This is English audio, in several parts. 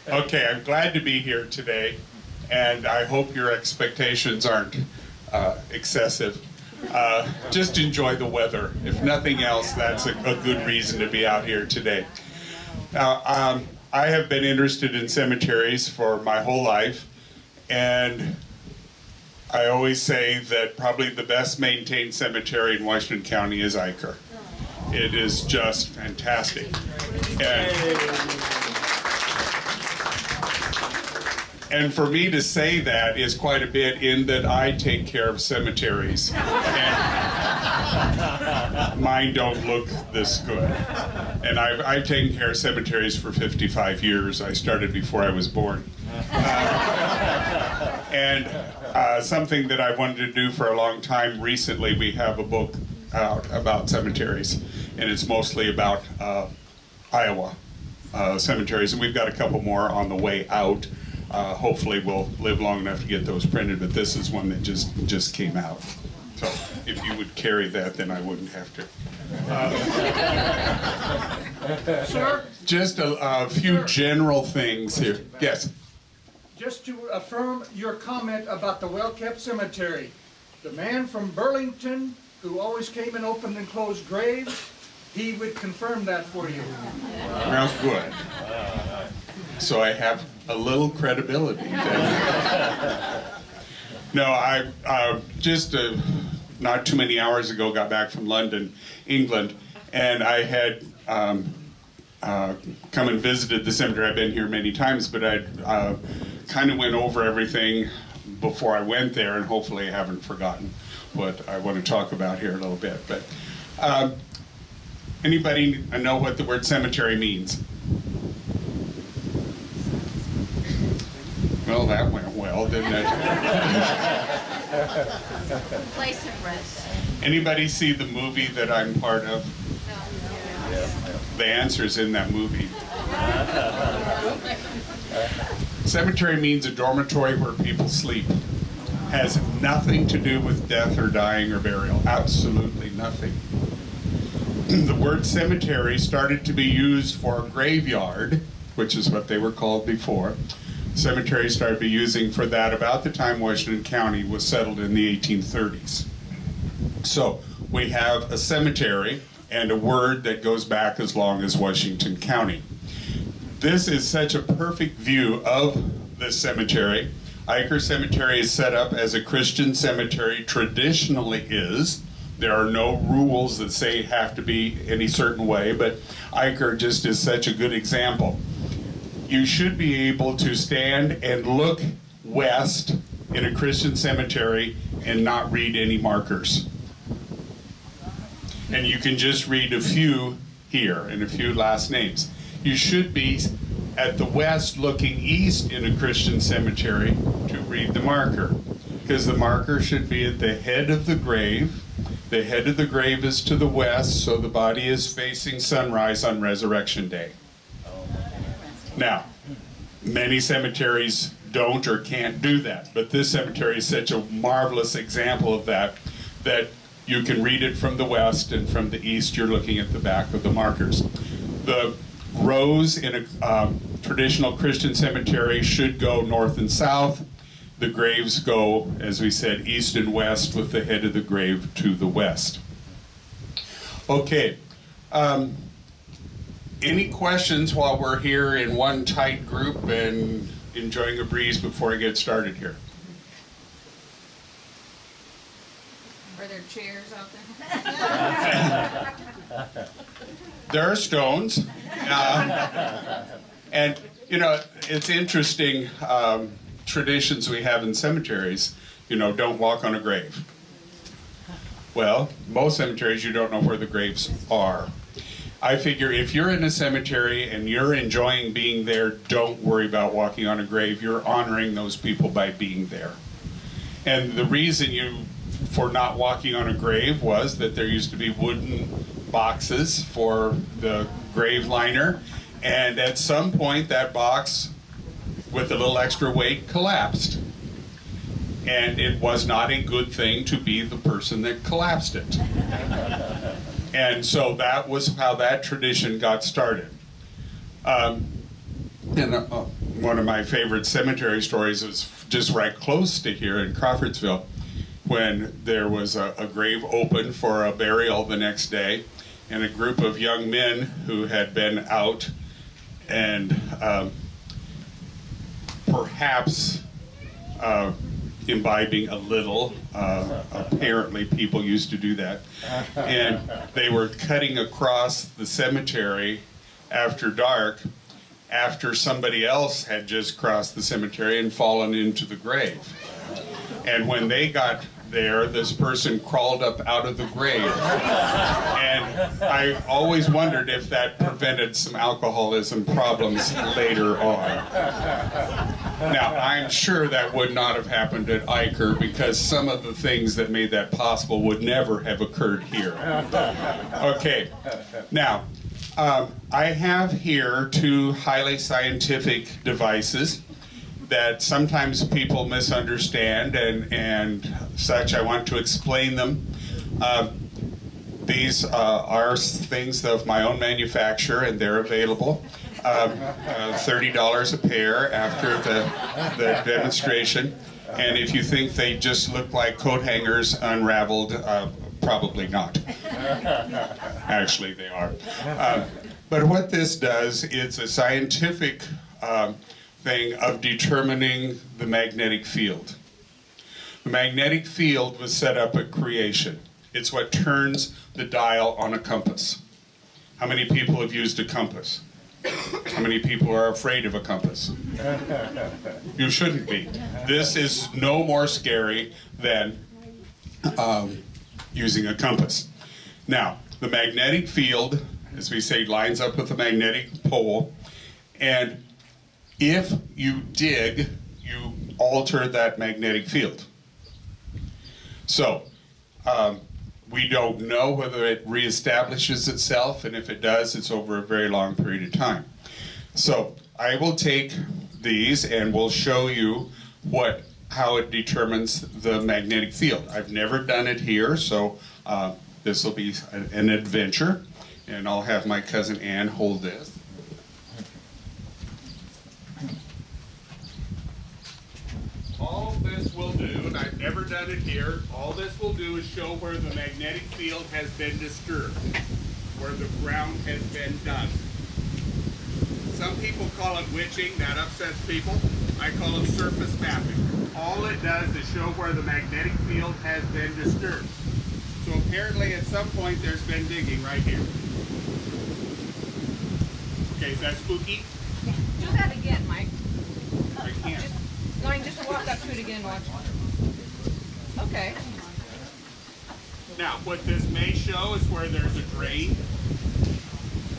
Okay, I'm glad to be here today, and I hope your expectations aren't excessive. Just enjoy the weather. If nothing else, that's a good reason to be out here today. Now, I have been interested in cemeteries for my whole life, and I always say that probably the best maintained cemetery in Washington County is Eicher. It is just fantastic. And for me to say that is quite a bit, in that I take care of cemeteries. And mine don't look this good. And I've taken care of cemeteries for 55 years. I started before I was born. Something that I've wanted to do for a long time, recently we have a book out about cemeteries. And it's mostly about Iowa cemeteries. And we've got a couple more on the way out. Hopefully we'll live long enough to get those printed, but this is one that just came out. So if you would carry that, then I wouldn't have to. Sir? Just a few general things here. Yes? Just to affirm your comment about the well-kept cemetery, the man from Burlington who always came and opened and closed graves, he would confirm that for you. Well, good. So I have a little credibility then. No, I just not too many hours ago got back from London, England, and I had come and visited the cemetery. I've been here many times, but I kind of went over everything before I went there, and hopefully I haven't forgotten what I want to talk about here a little bit. But anybody know what the word cemetery means? Well, that went well, didn't it? Place of rest. Anybody see the movie that I'm part of? The answer's in that movie. Cemetery means a dormitory where people sleep. Has nothing to do with death or dying or burial. Absolutely nothing. The word cemetery started to be used for graveyard, which is what they were called before. Cemeteries started to be using for that about the time Washington County was settled in the 1830s. So we have a cemetery and a word that goes back as long as Washington County. This is such a perfect view of this cemetery. Eicher Cemetery is set up as a Christian cemetery traditionally is. There are no rules that say it have to be any certain way, but Eicher just is such a good example. You should be able to stand and look west in a Christian cemetery and not read any markers. And you can just read a few here and a few last names. You should be at the west looking east in a Christian cemetery to read the marker, because the marker should be at the head of the grave. The head of the grave is to the west, so the body is facing sunrise on Resurrection Day. Now, many cemeteries don't or can't do that, but this cemetery is such a marvelous example of that, that you can read it from the west, and from the east you're looking at the back of the markers. The rows in a traditional Christian cemetery should go north and south. The graves go, as we said, east and west, with the head of the grave to the west. Okay. Any questions while we're here in one tight group and enjoying a breeze before I get started here? Are there chairs out there? There are stones. And, you know, it's interesting, traditions we have in cemeteries, you know, don't walk on a grave. Well, most cemeteries, you don't know where the graves are. I figure if you're in a cemetery and you're enjoying being there, don't worry about walking on a grave. You're honoring those people by being there. And the reason for not walking on a grave was that there used to be wooden boxes for the grave liner, and at some point that box, with a little extra weight, collapsed. And it was not a good thing to be the person that collapsed it. And so that was how that tradition got started. And one of my favorite cemetery stories was just right close to here in Crawfordsville, when there was a grave open for a burial the next day, and a group of young men who had been out and perhaps imbibing a little. Apparently people used to do that. And they were cutting across the cemetery after dark, after somebody else had just crossed the cemetery and fallen into the grave. And when they got there, this person crawled up out of the grave. And I always wondered if that prevented some alcoholism problems later on. Now, I'm sure that would not have happened at Eicher, because some of the things that made that possible would never have occurred here. Okay, now, I have here two highly scientific devices that sometimes people misunderstand and such. I want to explain them. These are things of my own manufacture, and they're available. $30 a pair after the demonstration. And if you think they just look like coat hangers unraveled, probably not. Actually, they are. But what this does, it's a scientific thing of determining the magnetic field. The magnetic field was set up at creation. It's what turns the dial on a compass. How many people have used a compass? How many people are afraid of a compass? You shouldn't be. This is no more scary than using a compass. Now, the magnetic field, as we say, lines up with the magnetic pole, and if you dig, you alter that magnetic field. So, we don't know whether it reestablishes itself, and if it does, it's over a very long period of time. So, I will take these and we'll show you how it determines the magnetic field. I've never done it here, so this will be an adventure, and I'll have my cousin Ann hold this. All this will do, and I've never done it here, all this will do is show where the magnetic field has been disturbed, where the ground has been done. Some people call it witching, that upsets people. I call it surface mapping. All it does is show where the magnetic field has been disturbed. So apparently at some point there's been digging right here. Okay, is that spooky? Do that again, Mike. I can't. Just walk up to it again and watch. Okay. Now, what this may show is where there's a drain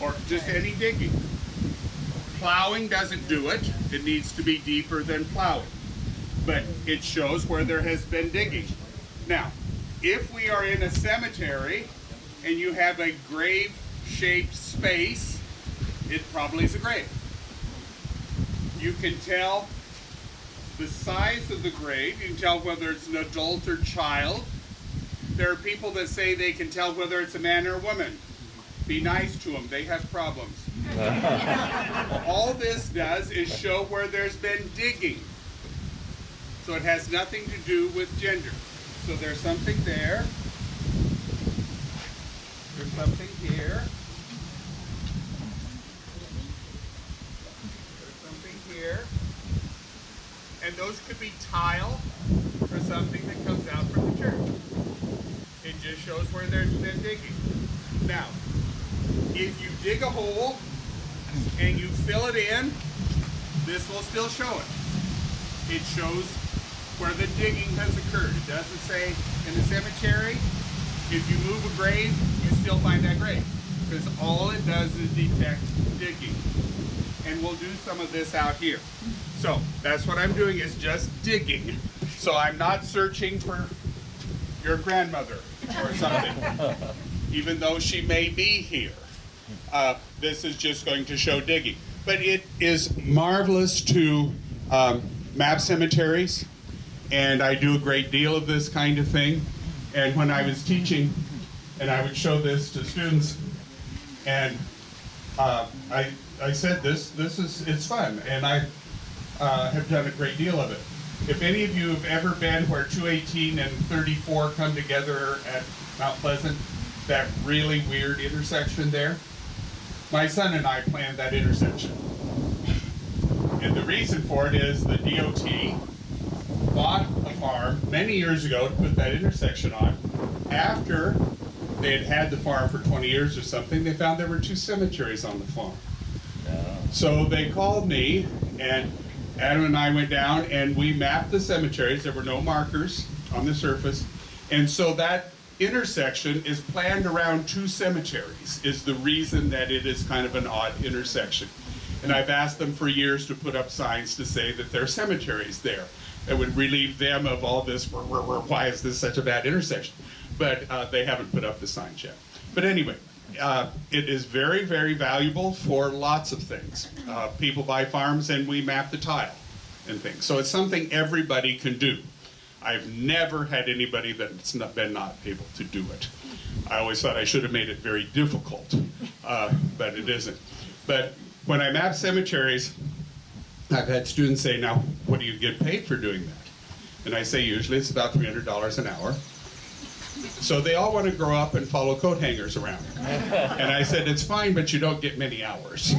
or just any digging. Plowing doesn't do it. It needs to be deeper than plowing. But it shows where there has been digging. Now, if we are in a cemetery and you have a grave-shaped space, it probably is a grave. You can tell the size of the grave. You can tell whether it's an adult or child. There are people that say they can tell whether it's a man or a woman. Be nice to them. They have problems. All this does is show where there's been digging. So it has nothing to do with gender. So there's something there. There's something here. There's something here. And those could be tile or something that comes out from the church. It just shows where there's been digging. Now, if you dig a hole and you fill it in, this will still show it. It shows where the digging has occurred. It doesn't say in the cemetery, if you move a grave, you still find that grave. Because all it does is detect digging. And we'll do some of this out here. So that's what I'm doing, is just digging. So I'm not searching for your grandmother or something, even though she may be here. This is just going to show digging. But it is marvelous to map cemeteries, and I do a great deal of this kind of thing. And when I was teaching, and I would show this to students, and I said it's fun, and I have done a great deal of it. If any of you have ever been where 218 and 34 come together at Mount Pleasant, that really weird intersection there, my son and I planned that intersection. And the reason for it is the DOT bought a farm many years ago to put that intersection on. After they had had the farm for 20 years or something, they found there were 2 cemeteries on the farm. So they called me, and Adam and I went down and we mapped the cemeteries. There were no markers on the surface. And so that intersection is planned around 2 cemeteries, is the reason that it is kind of an odd intersection. And I've asked them for years to put up signs to say that there are cemeteries there. That would relieve them of all this, why is this such a bad intersection? But they haven't put up the signs yet. But anyway, it is very, very valuable for lots of things. People buy farms and we map the tile and things. So it's something everybody can do. I've never had anybody that's been not able to do it. I always thought I should have made it very difficult, but it isn't. But when I map cemeteries, I've had students say, now, what do you get paid for doing that? And I say, usually it's about $300 an hour. So they all want to grow up and follow coat hangers around. And I said, it's fine, but you don't get many hours.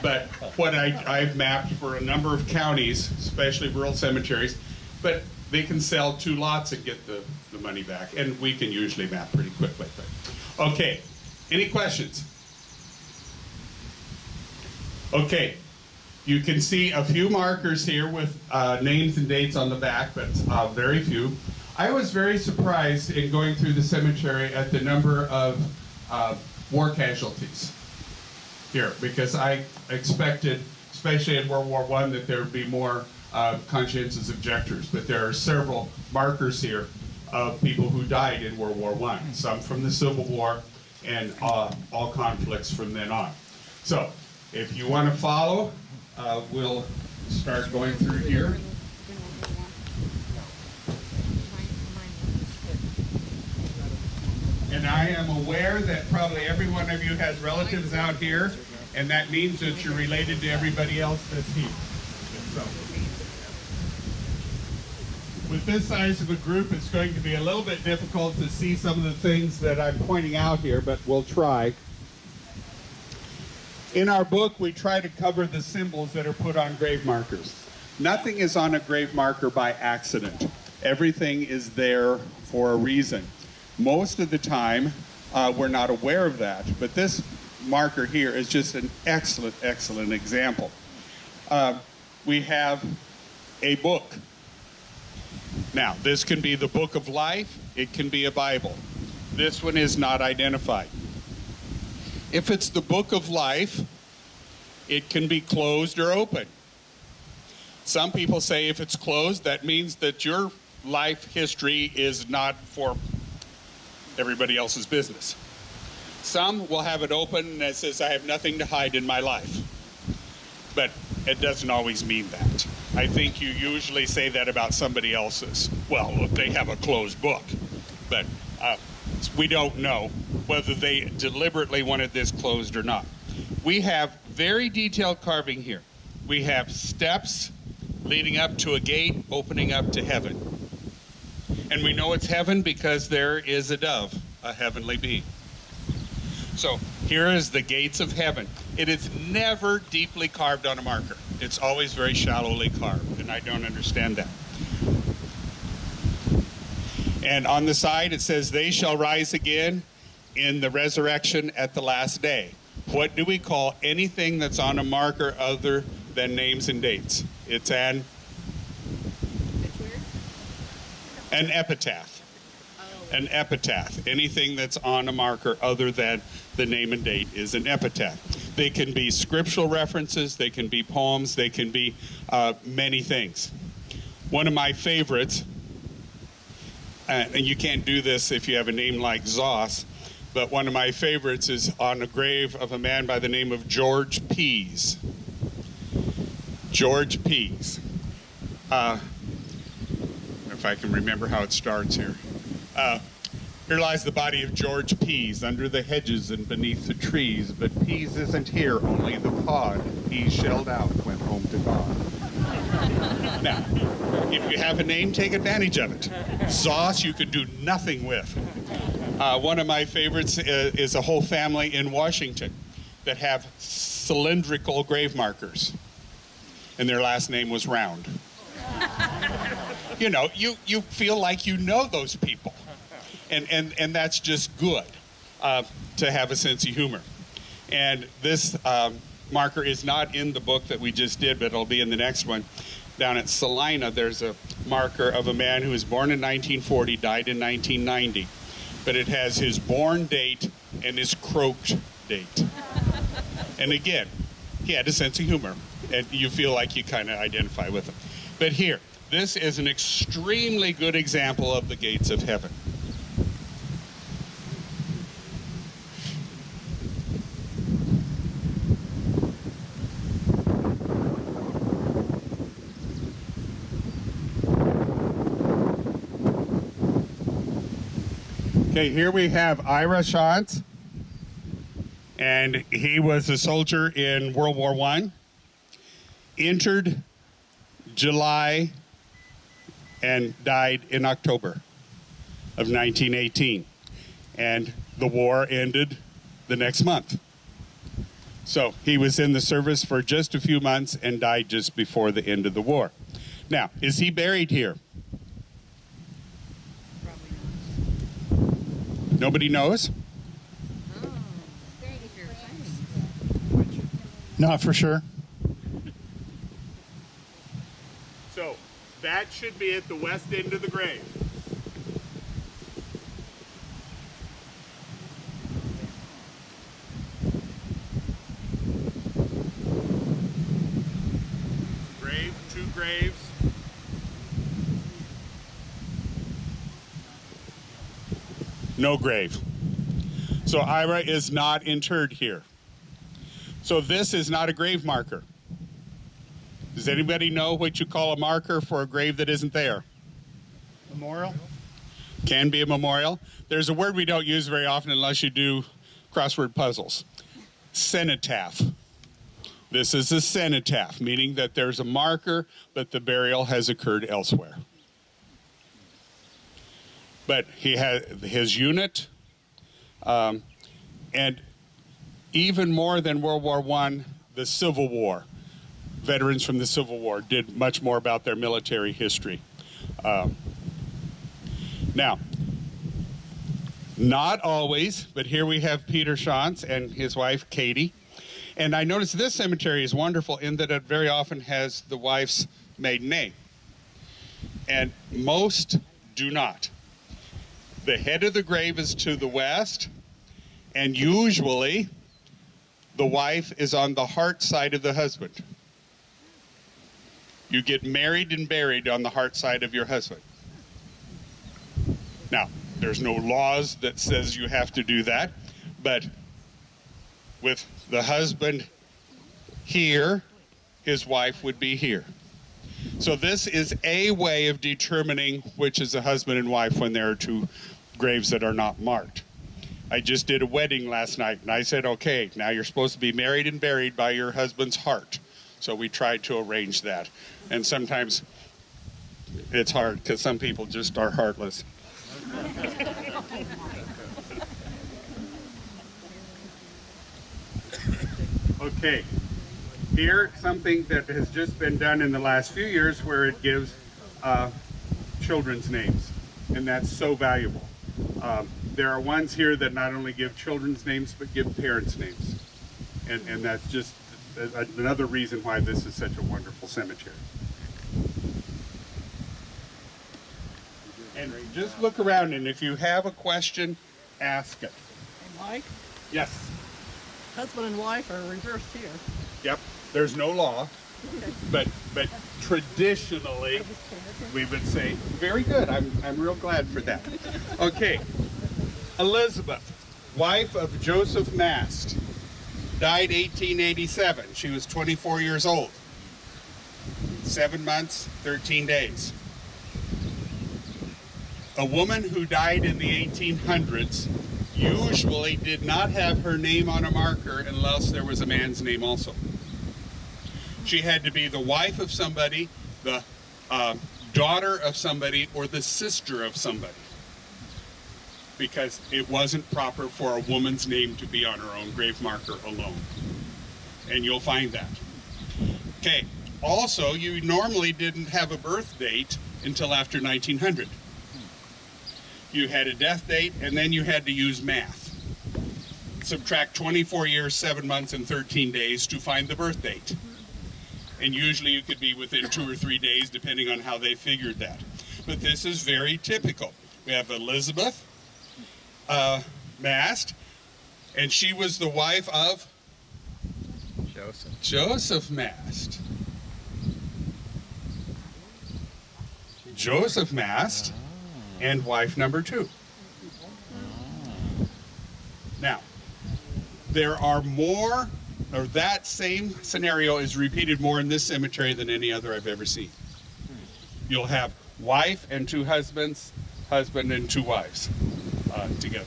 But what I've mapped for a number of counties, especially rural cemeteries, but they can sell 2 lots and get the money back. And we can usually map pretty quickly. But, okay, any questions? Okay, you can see a few markers here with names and dates on the back, but very few. I was very surprised in going through the cemetery at the number of war casualties here, because I expected, especially in World War I, that there would be more conscientious objectors. But there are several markers here of people who died in World War I, some from the Civil War, and all conflicts from then on. So, if you want to follow, we'll start going through here. And I am aware that probably every one of you has relatives out here, and that means that you're related to everybody else that's here. So, with this size of a group, it's going to be a little bit difficult to see some of the things that I'm pointing out here, but we'll try. In our book, we try to cover the symbols that are put on grave markers. Nothing is on a grave marker by accident. Everything is there for a reason. Most of the time, we're not aware of that, but this marker here is just an excellent, excellent example. We have a book. Now, this can be the book of life. It can be a Bible. This one is not identified. If it's the book of life, it can be closed or open. Some people say if it's closed, that means that your life history is not for everybody else's business. Some will have it open that says, I have nothing to hide in my life. But it doesn't always mean that. I think you usually say that about somebody else's. Well, they have a closed book. But we don't know whether they deliberately wanted this closed or not. We have very detailed carving here. We have steps leading up to a gate opening up to heaven. And we know it's heaven because there is a dove, a heavenly being. So here is the gates of heaven. It is never deeply carved on a marker. It's always very shallowly carved, and I don't understand that. And on the side it says, they shall rise again in the resurrection at the last day. What do we call anything that's on a marker other than names and dates? It's an epitaph. An epitaph. Anything that's on a marker other than the name and date is an epitaph. They can be scriptural references, they can be poems, they can be many things. One of my favorites, and you can't do this if you have a name like Zahs, but one of my favorites is on a grave of a man by the name of George Pease. George Pease. If I can remember how it starts here. Here lies the body of George Pease under the hedges and beneath the trees, but Pease isn't here, only the pod he shelled out went home to God. Now, if you have a name, take advantage of it. Zahs you could do nothing with. One of my favorites is a whole family in Washington that have cylindrical grave markers, and their last name was Round. You know, you feel like you know those people. And that's just good to have a sense of humor. And this marker is not in the book that we just did, but it'll be in the next one. Down at Salina, there's a marker of a man who was born in 1940, died in 1990. But it has his born date and his croaked date. And again, he had a sense of humor, and you feel like you kind of identify with him. But here, this is an extremely good example of the gates of heaven. Okay, here we have Eicher, and he was a soldier in World War I, entered July and died in October of 1918. And the war ended the next month. So he was in the service for just a few months and died just before the end of the war. Now, is he buried here? Nobody knows? Not for sure. So that should be at the west end of the grave. Grave, two graves. No grave. So Ira is not interred here. So this is not a grave marker. Does anybody know what you call a marker for a grave that isn't there? Memorial? Can be a memorial. There's a word we don't use very often unless you do crossword puzzles. Cenotaph. This is a cenotaph, meaning that there's a marker, but the burial has occurred elsewhere. But he had his unit, and even more than World War I, the Civil War. Veterans from the Civil War did much more about their military history. Now, not always, but here we have Peter Shantz and his wife, Katie. And I noticed this cemetery is wonderful in that it very often has the wife's maiden name. And most do not. The head of the grave is to the west, and usually the wife is on the heart side of the husband. You get married and buried on the heart side of your husband. Now, there's no laws that says you have to do that, but with the husband here, his wife would be here. So this is a way of determining which is a husband and wife when there are two graves that are not marked. I just did a wedding last night, and I said, okay, now you're supposed to be married and buried by your husband's heart. So we tried to arrange that. And sometimes it's hard because some people just are heartless. Okay, here something that has just been done in the last few years where it gives children's names, and that's so valuable. There are ones here that not only give children's names but give parents' names, and that's just another reason why this is such a wonderful cemetery. Henry, just look around, and if you have a question, ask it. Hey, Mike, Yes. husband and wife are reversed here. Yep. There's no law, but traditionally we would say very good. I'm real glad for that. Okay. Elizabeth, wife of Joseph Mast, died 1887. She was 24 years old. 7 months, 13 days. A woman who died in the 1800s usually did not have her name on a marker unless there was a man's name also. She had to be the wife of somebody, the daughter of somebody, or the sister of somebody, because it wasn't proper for a woman's name to be on her own grave marker alone. And you'll find that. Okay, also, you normally didn't have a birth date until after 1900. You had a death date, and then you had to use math. Subtract 24 years, 7 months, and 13 days to find the birth date. And usually you could be within 2 or 3 days, depending on how they figured that. But this is very typical. We have Elizabeth Mast, and she was the wife of Joseph Mast. Joseph Mast and wife number 2. Now, there are more, or that same scenario is repeated more in this cemetery than any other I've ever seen. You'll have wife and 2 husbands, husband and 2 wives together.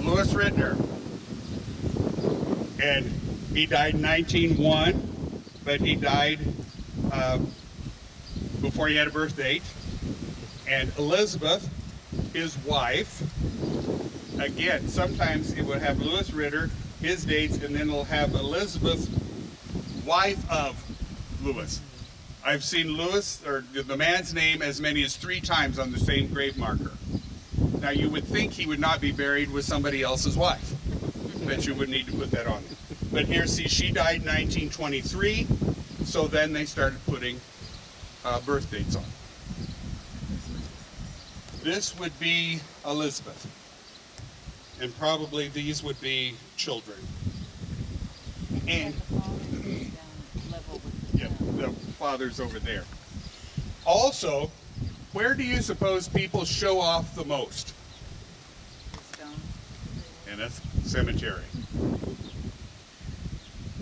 Louis Ridner, and he died in 1901, but he died before he had a birth date. And Elizabeth, his wife, again, sometimes it would have Louis Ritter, his dates, and then it'll have Elizabeth, wife of Louis. I've seen Louis, or the man's name, as many as 3 times on the same grave marker. Now, you would think he would not be buried with somebody else's wife, but you would need to put that on there. But here, see, she died in 1923, so then they started putting birth dates on. This would be Elizabeth, and probably these would be children. And yeah, the father's over there. Also, where do you suppose people show off the most? And that's cemetery.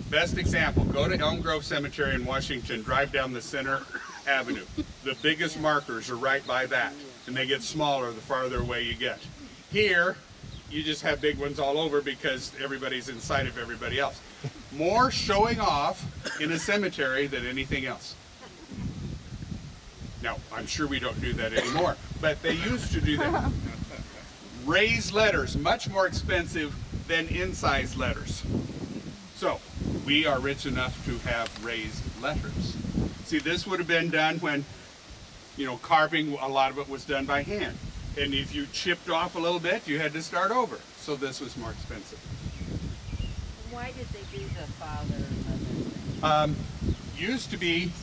Best example, go to Elm Grove Cemetery in Washington, drive down the center avenue. The biggest markers are right by that, and they get smaller the farther away you get. Here, you just have big ones all over because everybody's in sight of everybody else. More showing off in a cemetery than anything else. Now, I'm sure we don't do that anymore, but they used to do that. Raised letters, much more expensive than incised letters. So, we are rich enough to have raised letters. See, this would have been done when, carving, a lot of it was done by hand. And if you chipped off a little bit, you had to start over. So this was more expensive. Why did they do the father and mother thing? Used to be,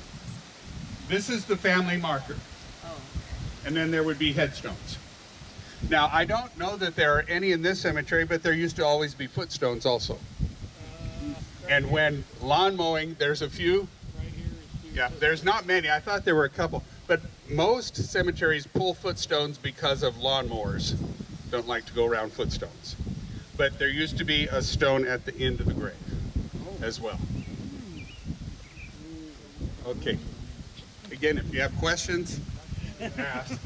this is the family marker. Oh. And then there would be headstones. Now, I don't know that there are any in this cemetery, but there used to always be footstones also. And when lawn mowing, there's a few. Yeah, there's not many. I thought there were a couple. But most cemeteries pull footstones because of lawnmowers. Don't like to go around footstones. But there used to be a stone at the end of the grave as well. Okay. Again, if you have questions, ask.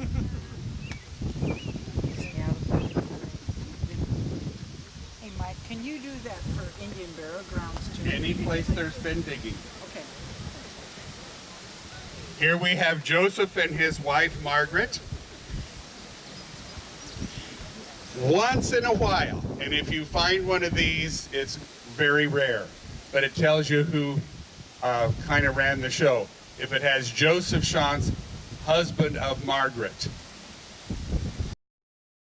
Hey, Mike, can you do that for Indian burial grounds too? Any place there's been digging. Okay. Here we have Joseph and his wife, Margaret. Once in a while, and if you find one of these, it's very rare, but it tells you who kind of ran the show. If it has Joseph Shantz, husband of Margaret,